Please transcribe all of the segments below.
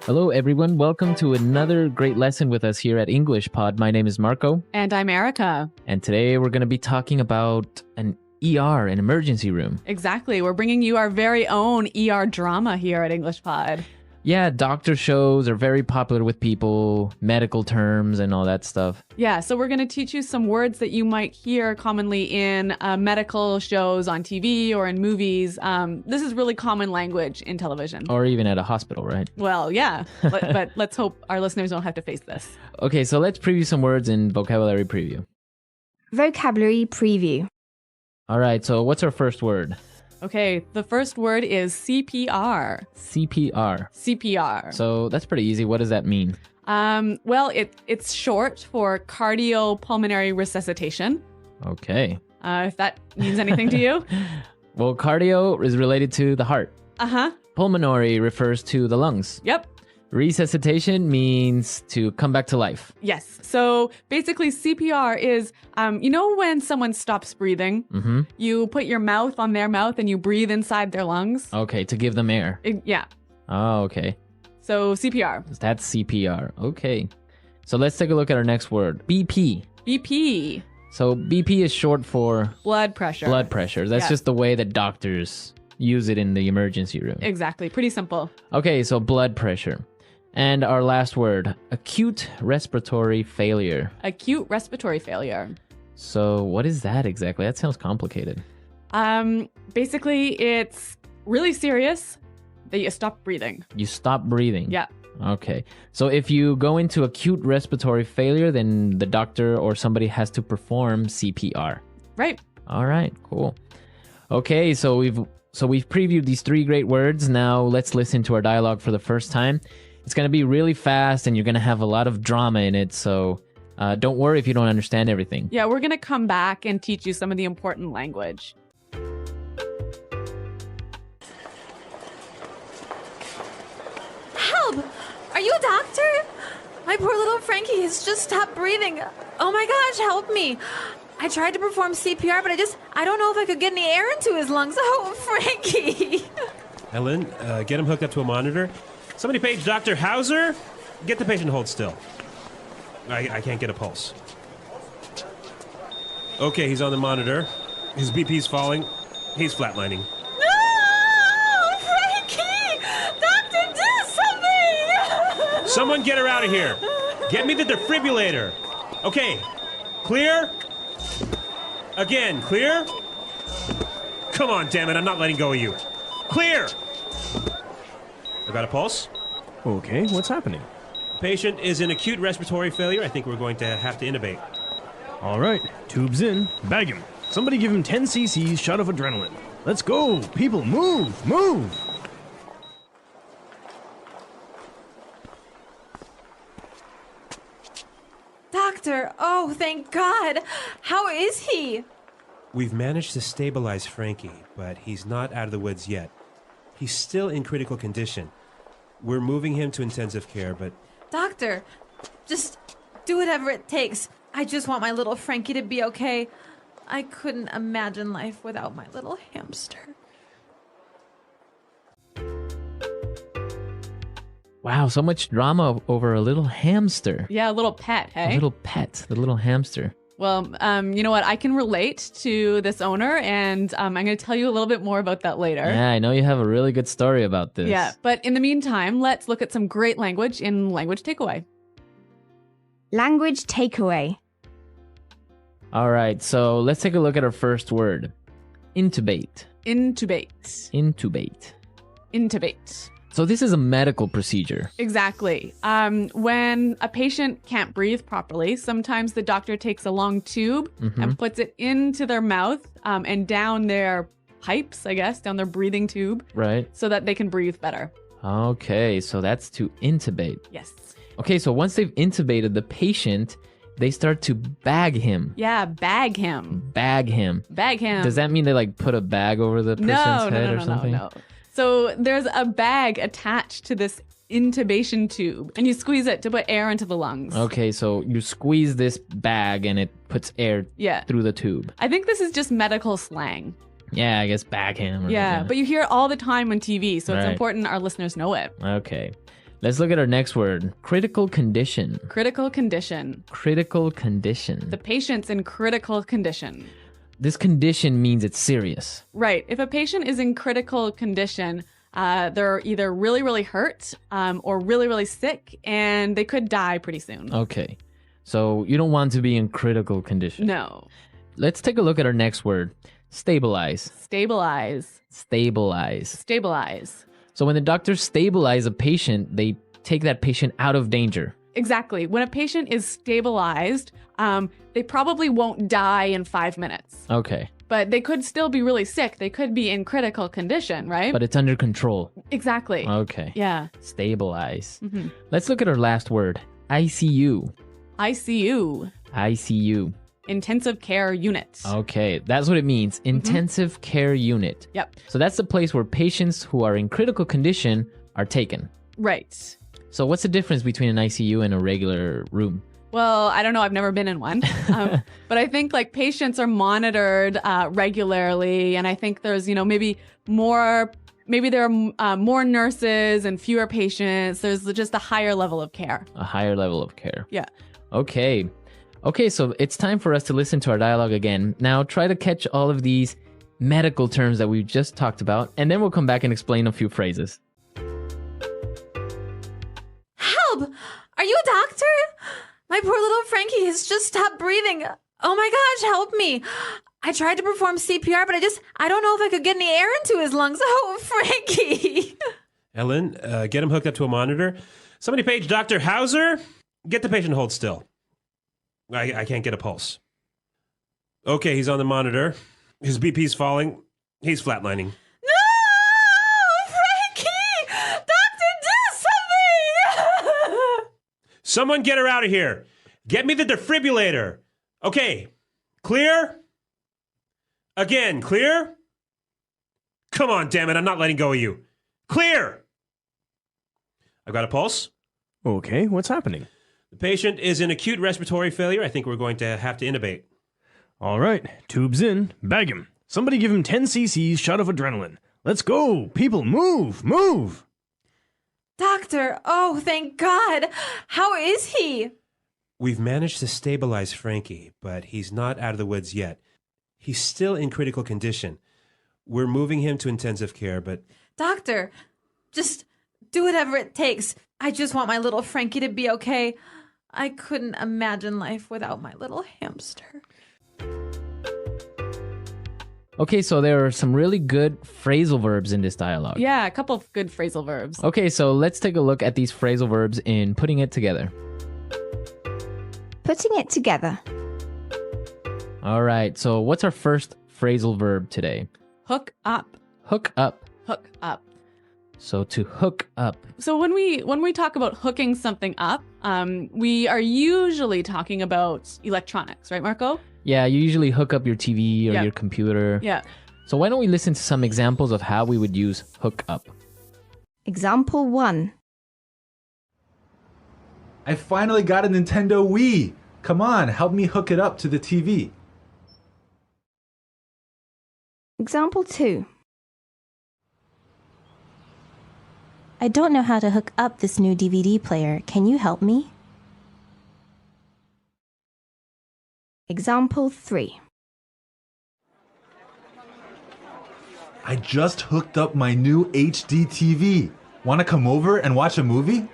Hello, everyone. Welcome to another great lesson with us here at English Pod. My name is Marco. And I'm Erica. And today we're going to be talking about an ER, an emergency room. Exactly. We're bringing you our very own ER drama here at English Pod. Yeah, doctor shows are very popular with people, medical terms and all that stuff. Yeah, so we're going to teach you some words that you might hear commonly in medical shows on TV or in movies. This is really common language in television. Or even at a hospital, right? Well, yeah, but let's hope our listeners don't have to face this. Okay, so let's preview some words in vocabulary preview. Vocabulary preview. All right, so what's our first word? Okay, the first word is CPR. CPR. CPR. So that's pretty easy. What does that mean? Well, it's short for cardiopulmonary resuscitation. Okay. If that means anything to you. Well, cardio is related to the heart. Uh-huh. Pulmonary refers to the lungs. Yep. Resuscitation means to come back to life. Yes. So basically CPR is, when someone stops breathing, you put your mouth on their mouth and you breathe inside their lungs. Okay, to give them air. Yeah. Oh, okay. So CPR. That's CPR. Okay. So let's take a look at our next word. BP. BP. So BP is short for Blood pressure. blood pressure. That's Yes. just the way that doctors use it in the emergency room. Exactly. Pretty simple. Okay, so blood pressure. And our last word, acute respiratory failure. Acute respiratory failure. So what is that exactly? That sounds complicated. Basically it's really serious that you stop breathing. You stop breathing. Yeah. Okay. So if you go into acute respiratory failure, then the doctor or somebody has to perform CPR. Right. All right, cool. Okay, so we've previewed these three great words. Now let's listen to our dialogue for the first time. It's going to be really fast and you're going to have a lot of drama in it, so don't worry if you don't understand everything. Yeah, we're going to come back and teach you some of the important language. Help! Are you a doctor? My poor little Frankie has just stopped breathing. Oh my gosh, help me. I tried to perform CPR, but I don't know if I could get any air into his lungs. Oh, Frankie. Ellen, get him hooked up to a monitor. Somebody page Dr. Hauser. Get the patient hold still. I can't get a pulse. Okay, he's on the monitor. His BP's falling. He's flatlining. No! Frankie! Doctor, do something! Someone get her out of here. Get me the defibrillator. Okay, clear? Again, clear? Come on, damn it, I'm not letting go of you. Clear! I got a pulse. Okay, what's happening? Patient is in acute respiratory failure. I think we're going to have to intubate. All right, tubes in. Bag him. Somebody give him 10 cc's shot of adrenaline. Let's go. People, move, move. Doctor, oh, thank God. How is he? We've managed to stabilize Frankie, but he's not out of the woods yet. He's still in critical condition. We're moving him to intensive care, but... Doctor, just do whatever it takes. I just want my little Frankie to be okay. I couldn't imagine life without my little hamster. Wow, so much drama over a little hamster. Yeah, a little pet, hey? A little pet, the little hamster. Well, you know what? I can relate to this owner, and I'm going to tell you a little bit more about that later. Yeah, I know you have a really good story about this. Yeah, but in the meantime, let's look at some great language in Language Takeaway. Language takeaway. All right, so let's take a look at our first word. Intubate. Intubate. Intubate. Intubate. So this is a medical procedure. Exactly. When a patient can't breathe properly, sometimes the doctor takes a long tube and puts it into their mouth and down their pipes, I guess, down their breathing tube. Right. So that they can breathe better. Okay, so that's to intubate. Yes. Okay, so once they've intubated the patient, they start to bag him. Yeah, bag him. Bag him. Bag him. Does that mean they like put a bag over the person's head or something? No. So there's a bag attached to this intubation tube, and you squeeze it to put air into the lungs. Okay, so you squeeze this bag and it puts air through the tube. I think this is just medical slang. Yeah, I guess bag him. Yeah, but you hear it all the time on TV, so it's important our listeners know it. Okay. Let's look at our next word. Critical condition. Critical condition. Critical condition. The patient's in critical condition. This condition means it's serious. Right. If a patient is in critical condition, they're either really, really hurt or really, really sick, and they could die pretty soon. Okay. So you don't want to be in critical condition. No. Let's take a look at our next word. Stabilize. Stabilize. Stabilize. Stabilize. So when the doctors stabilize a patient, they take that patient out of danger. Exactly. When a patient is stabilized, they probably won't die in 5 minutes. Okay. But they could still be really sick. They could be in critical condition, right? But it's under control. Exactly. Okay. Yeah. Stabilize. Mm-hmm. Let's look at our last word. ICU. ICU. ICU. Intensive care unit. Okay, that's what it means. Intensive care unit. Yep. So that's the place where patients who are in critical condition are taken. Right. So what's the difference between an ICU and a regular room? Well, I don't know. I've never been in one. But I think like patients are monitored regularly. And I think there's, maybe there are more nurses and fewer patients. There's just a higher level of care. A higher level of care. Yeah. Okay. Okay, so it's time for us to listen to our dialogue again. Now try to catch all of these medical terms that we've just talked about, and then we'll come back and explain a few phrases. Help! Are you a doctor? My poor little Frankie has just stopped breathing. Oh my gosh, help me. I tried to perform CPR, but I don't know if I could get any air into his lungs. Oh, Frankie. Ellen, get him hooked up to a monitor. Somebody page Dr. Hauser. Get the patient to hold still. I can't get a pulse. Okay, he's on the monitor. His BP's falling. He's flatlining. No! Frankie! Doctor, do something! Someone get her out of here. Get me the defibrillator. Okay, clear? Again, clear? Come on, damn it, I'm not letting go of you. Clear! I've got a pulse. Okay, what's happening? The patient is in acute respiratory failure. I think we're going to have to intubate. All right, tubes in, bag him. Somebody give him 10 cc's shot of adrenaline. Let's go, people, move, move. Doctor, oh, thank God. How is he? We've managed to stabilize Frankie, but he's not out of the woods yet. He's still in critical condition. We're moving him to intensive care, but... Doctor, just do whatever it takes. I just want my little Frankie to be okay. I couldn't imagine life without my little hamster. Okay, so there are some really good phrasal verbs in this dialogue. Yeah, a couple of good phrasal verbs. Okay, so let's take a look at these phrasal verbs in putting it together. Putting it together. All right, so what's our first phrasal verb today? Hook up. Hook up. Hook up. So to hook up. So when we talk about hooking something up, we are usually talking about electronics, right, Marco? Yeah, you usually hook up your TV or Yeah. your computer. Yeah. So why don't we listen to some examples of how we would use hook up? Example 1. I finally got a Nintendo Wii. Come on, help me hook it up to the TV. Example 2. I don't know how to hook up this new DVD player. Can you help me? Example 3. I just hooked up my new HD TV. Want to come over and watch a movie?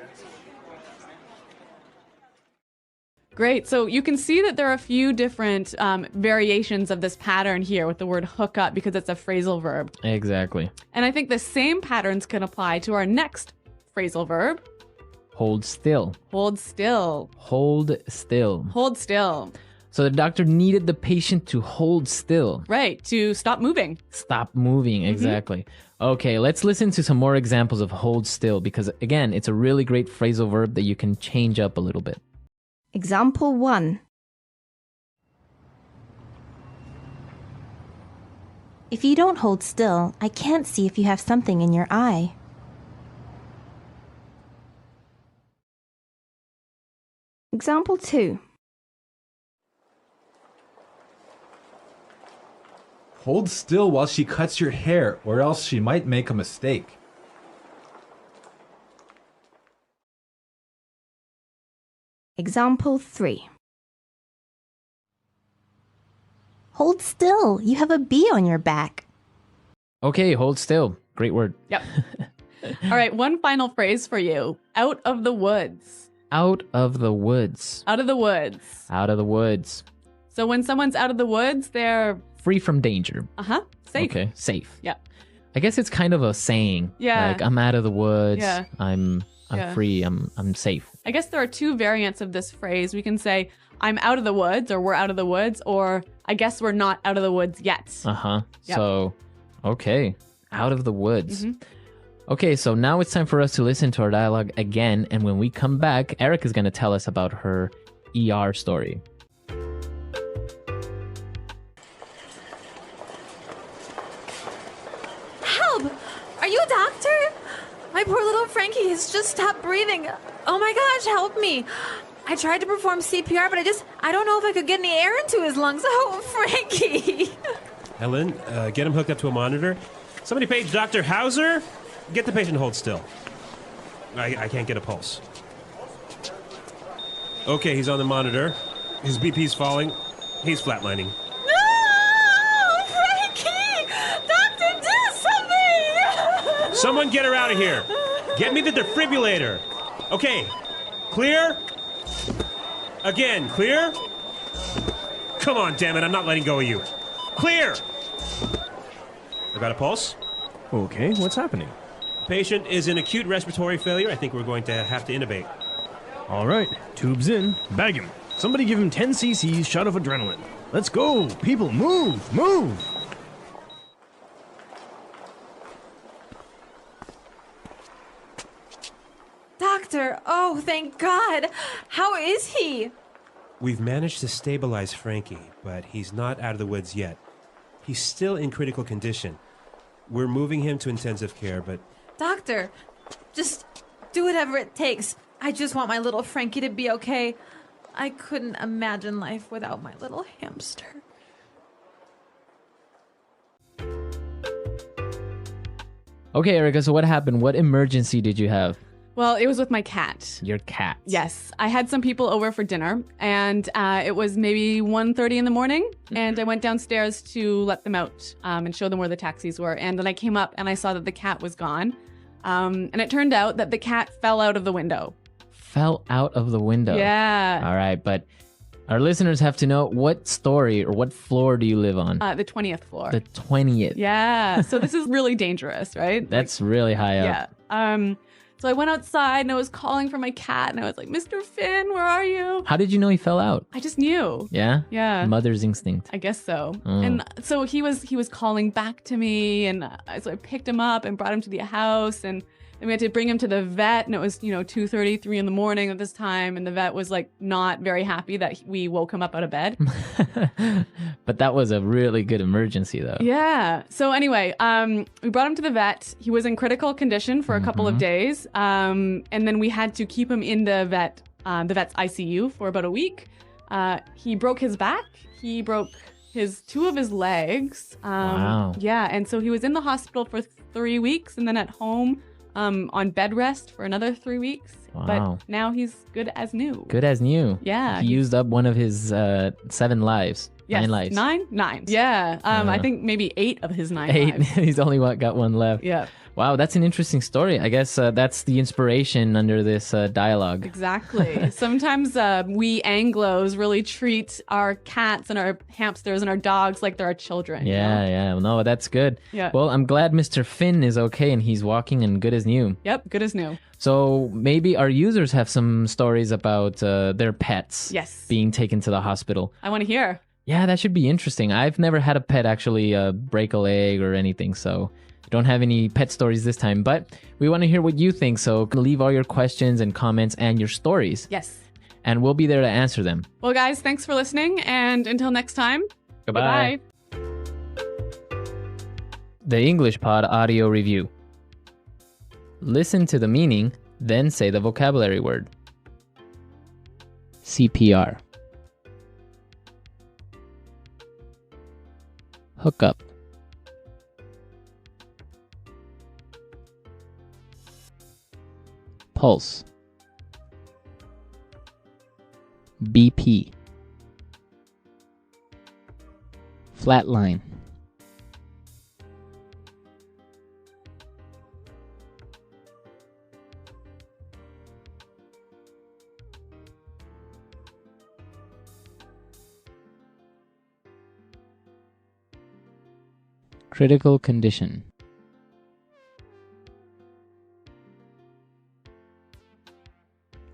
Great. So you can see that there are a few different variations of this pattern here with the word hook up because it's a phrasal verb. Exactly. And I think the same patterns can apply to our next phrasal verb. Hold still. Hold still. Hold still. Hold still. So the doctor needed the patient to hold still. Right. To stop moving. Stop moving, exactly. Okay, let's listen to some more examples of hold still because, again, it's a really great phrasal verb that you can change up a little bit. Example 1. If you don't hold still, I can't see if you have something in your eye. Example 2. Hold still while she cuts your hair, or else she might make a mistake. Example 3. Hold still. You have a bee on your back. Okay, hold still. Great word. Yep. All right, one final phrase for you. Out of the woods. Out of the woods. Out of the woods. Out of the woods. So when someone's out of the woods, they're Free from danger. safe. Okay, safe. Yeah. I guess it's kind of a saying. Yeah. Like I'm out of the woods. Yeah. I'm Yeah. free. I'm safe. I guess there are two variants of this phrase. We can say, I'm out of the woods, or we're out of the woods, or I guess we're not out of the woods yet. Uh-huh. Yep. So, okay. Out of the woods. Mhm. Okay, so now it's time for us to listen to our dialogue again. And when we come back, Eric is going to tell us about her ER story. Help! Are you a doctor? My poor little Frankie has just stopped breathing. Oh my gosh, help me. I tried to perform CPR, but I don't know if I could get any air into his lungs. Oh, Frankie. Ellen, get him hooked up to a monitor. Somebody page Dr. Hauser. Get the patient to hold still. I can't get a pulse. Okay, he's on the monitor. His BP's falling. He's flatlining. No! Frankie! Doctor, do something! Someone get her out of here. Get me the defibrillator. Okay, clear? Again, clear? Come on, damn it, I'm not letting go of you. Clear! I got a pulse. Okay, what's happening? Patient is in acute respiratory failure. I think we're going to have to intubate. All right, tubes in. Bag him. Somebody give him 10 cc's shot of adrenaline. Let's go. People, move, move. Doctor, oh, thank God. How is he? We've managed to stabilize Frankie, but he's not out of the woods yet. He's still in critical condition. We're moving him to intensive care, but Doctor, just do whatever it takes. I just want my little Frankie to be okay. I couldn't imagine life without my little hamster. Okay, Erica, so what happened? What emergency did you have? Well, it was with my cat. Your cat. Yes, I had some people over for dinner, and it was maybe 1:30 in the morning, and I went downstairs to let them out and show them where the taxis were. And then I came up and I saw that the cat was gone, and it turned out that the cat fell out of the window. Fell out of the window. Yeah. All right, but our listeners have to know what story or what floor do you live on? The 20th floor. The 20th. Yeah. So this is really dangerous, right? That's really high up. Yeah. So I went outside and I was calling for my cat and I was like, Mr. Finn, where are you? How did you know he fell out? I just knew. Yeah? Yeah. Mother's instinct. I guess so. And so he was calling back to me, and so I picked him up and brought him to the house, and then we had to bring him to the vet, and it was 2:30, 3 in the morning at this time, and the vet was like not very happy that we woke him up out of bed. But that was a really good emergency though. Yeah. So anyway, we brought him to the vet. He was in critical condition for a couple of days, and then we had to keep him in the vet's ICU for about a week. He broke his back. He broke two of his legs. Wow. Yeah, and so he was in the hospital for 3 weeks, and then at home on bed rest for another 3 weeks. Wow. But now he's good as new. Good as new. Yeah. He used up one of his 7 lives. Yes, 9 lives. 9? Yeah. I think maybe 8 of his 9 8. lives. He's only got 1 left. Yeah. Wow, that's an interesting story. I guess that's the inspiration under this dialogue. Exactly. Sometimes we Anglos really treat our cats and our hamsters and our dogs like they're our children. Yeah. No, that's good. Yeah. Well, I'm glad Mr. Finn is okay and he's walking and good as new. Yep, good as new. So maybe our users have some stories about their pets Yes. being taken to the hospital. I want to hear. Yeah, that should be interesting. I've never had a pet actually break a leg or anything, so don't have any pet stories this time. But we want to hear what you think, so leave all your questions and comments and your stories. Yes. And we'll be there to answer them. Well, guys, thanks for listening, and until next time, Goodbye. bye-bye. The English Pod Audio Review. Listen to the meaning, then say the vocabulary word. CPR. Hook up. Pulse. BP. Flatline. Critical condition.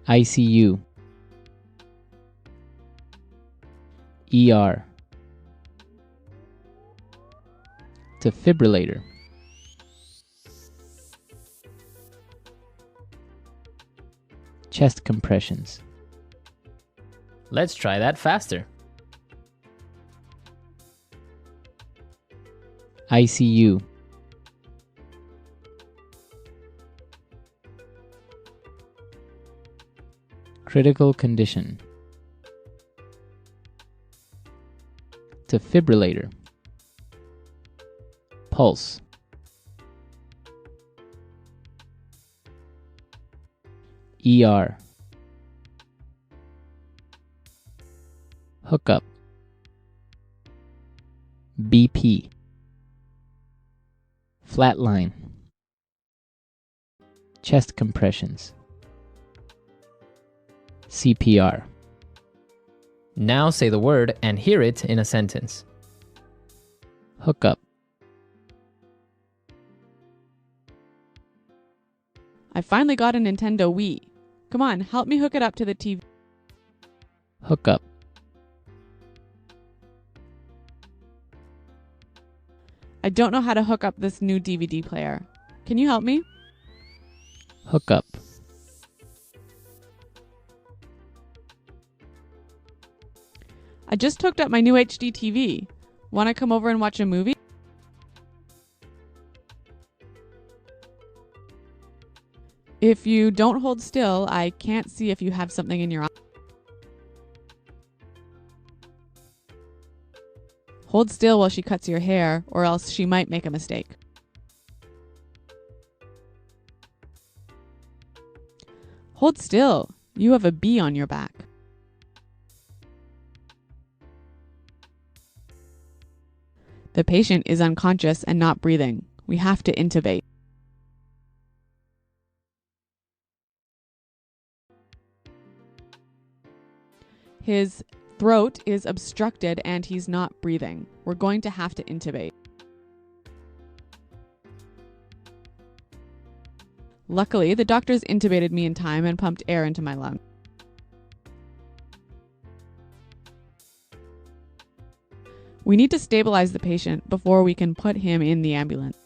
ICU. ER. Defibrillator. Chest compressions. Let's try that faster. ICU. Critical condition. Defibrillator. Pulse. ER. Hookup. BP. Flatline. Chest compressions. CPR. Now say the word and hear it in a sentence. Hookup. I finally got a Nintendo Wii. Come on, help me hook it up to the TV. Hookup. I don't know how to hook up this new DVD player. Can you help me? Hookup. I just hooked up my new HD TV. Want to come over and watch a movie? If you don't hold still, I can't see if you have something in your eye. Hold still while she cuts your hair, or else she might make a mistake. Hold still. You have a bee on your back. The patient is unconscious and not breathing. We have to intubate. His throat is obstructed and he's not breathing. We're going to have to intubate. Luckily, the doctors intubated me in time and pumped air into my lung. We need to stabilize the patient before we can put him in the ambulance.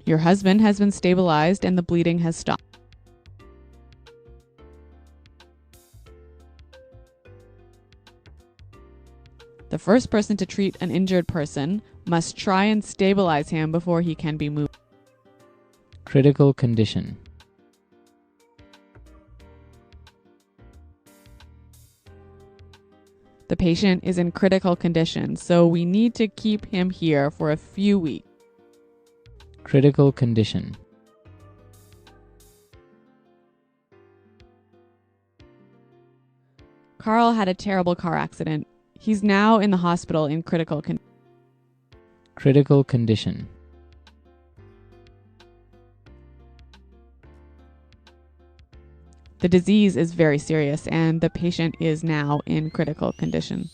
Your husband has been stabilized and the bleeding has stopped. The first person to treat an injured person must try and stabilize him before he can be moved. Critical condition. The patient is in critical condition, so we need to keep him here for a few weeks. Critical condition. Carl had a terrible car accident. He's now in the hospital in critical condition. Critical condition. The disease is very serious and the patient is now in critical condition.